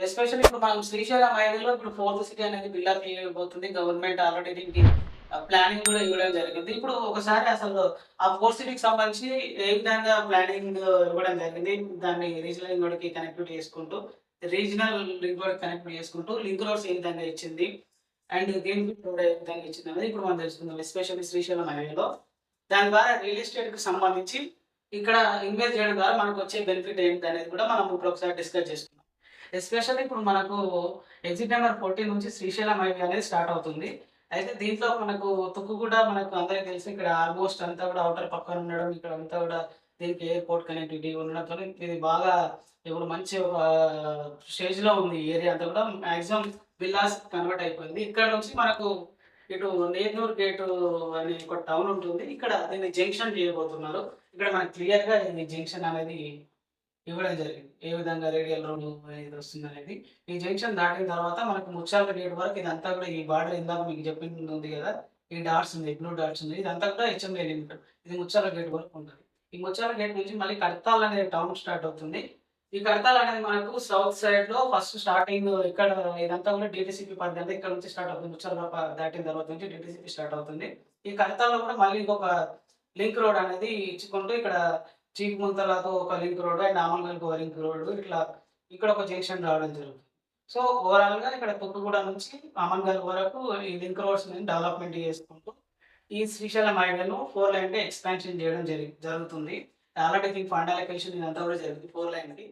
Especially ఇప్పుడు మనం శ్రీశైలం హైవేలో ఇప్పుడు ఫోర్త్ సిటీ అనేది బిల్డప్ చేయబోతుంది. గవర్నమెంట్ ఆల్రెడీ దీనికి ప్లానింగ్ కూడా ఇవ్వడం జరిగింది. ఇప్పుడు ఒకసారి అసలు ఆ ఫోర్త్ సిటీకి సంబంధించి ఏ విధంగా ప్లానింగ్ ఇవ్వడం జరిగింది. దాన్ని రీజనల్ రింగ్ రోడ్‌కి కనెక్టివిటీ చేసుకుంటూ, రీజనల్ రింగ్ రోడ్ కనెక్ట్ చేసుకుంటూ లింక్ రోడ్స్ ఏ విధంగా ఇచ్చింది. అండ్ గ్రీన్‌ఫీల్డ్ రోడ్ ఏ విధంగా ఇచ్చిందనేది ఇప్పుడు మనం తెలుసుకుందాం. ఎస్పెషల్లీ శ్రీశైలం హైవేలో. దాని ద్వారా రియల్ ఎస్టేట్‌కి సంబంధించి ఇక్కడ ఇన్వెస్ట్ చేయడం ద్వారా మనకొచ్చే బెనిఫిట్ ఏంటనేది కూడా మనం ఇప్పుడు ఒకసారి డిస్కస్ చేసుకుందాం. ఎస్పెషల్లీ ఇప్పుడు మనకు ఎగ్జిట్ నెంబర్ 14 నుంచి శ్రీశైలం హైవే అనేది స్టార్ట్ అవుతుంది. అయితే దీంట్లో మనకు తుక్కుగూడ మనకు అందరికి తెలిసి ఇక్కడ ఆల్మోస్ట్ అంతా కూడా ఔటర్ పక్కన ఉండడం, ఇక్కడ అంతా కూడా దీనికి ఎయిర్‌పోర్ట్ కనెక్టివిటీ ఉండడంతోని ఇది బాగా ఇప్పుడు మంచి ఒక స్టేజ్‌లో ఉంది. ఈ ఏరియా అంతా కూడా మాక్సిమం విల్లాస్ కన్వర్ట్ అయిపోయింది. ఇక్కడ నుంచి మనకు ఇటు నేదునూరు గేటు అనే ఒక టౌన్ ఉంటుంది. ఇక్కడ దీన్ని జంక్షన్ చేయబోతున్నారు. ఇక్కడ మనకు క్లియర్‌గా ఇది జంక్షన్ అనేది ఇవ్వడం జరిగింది. ఏ విధంగా రేడియల్ రోడ్ ఇది వస్తుందనేది. ఈ జంక్షన్ దాటిన తర్వాత మనకు ముత్యాల గేట్ వరకు ఇదంతా కూడా ఈ బార్డర్ ఇందాక మీకు చెప్పింది ఉంది గదా! ఈ డాట్స్ ఉంది. బ్లూ డాట్స్ ఉంది. ఇదంతా కూడా హెచ్ఎండీ లిమిట్. ఇది ముత్యాల గేట్ వరకు ఉంటది. ఈ ముత్యాల గేట్ నుంచి మళ్ళీ కడతాల్ అనే టౌన్ స్టార్ట్ అవుతుంది. ఈ కడతాల్ అనేది మనకు సౌత్ సైడ్‌లో ఫస్ట్ స్టార్టింగ్ ఇక్కడ ఇదంతా కూడా డీటీసీపీ పరిధి అంటే ఇక్కడ నుంచి స్టార్ట్ అవుతుంది. ముత్యాల దాటిన తర్వాత నుంచి డీటీసీపీ స్టార్ట్ అవుతుంది. ఈ కడతాల్‌లో కూడా మళ్ళీ ఇంకొక లింక్ రోడ్ అనేది ఇచ్చుకుంటూ ఇక్కడ చీకుముంతలతో ఒక లింక్ రోడ్ అండ్ ఆమన్గల్‌కి ఒక లింక్ రోడ్ ఇట్లా ఇక్కడ ఒక జంక్షన్ రావడం జరుగుతుంది. సో, ఓవరాల్‌గా ఇక్కడ తుక్కుగూడ నుంచి ఆమన్గల్ వరకు ఈ లింక్ రోడ్స్‌ని డెవలప్‌మెంట్ చేసుకుంటూ ఈ శ్రీశైలం హైవేను 4 లైన్‌గా ఎక్స్‌పాన్షన్ చేయడం జరుగుతుంది. ఆల్రెడీ దీనికి ఫండ్ అలొకేషన్ ఇదంతా కూడా జరిగింది 4 లైన్‌కి.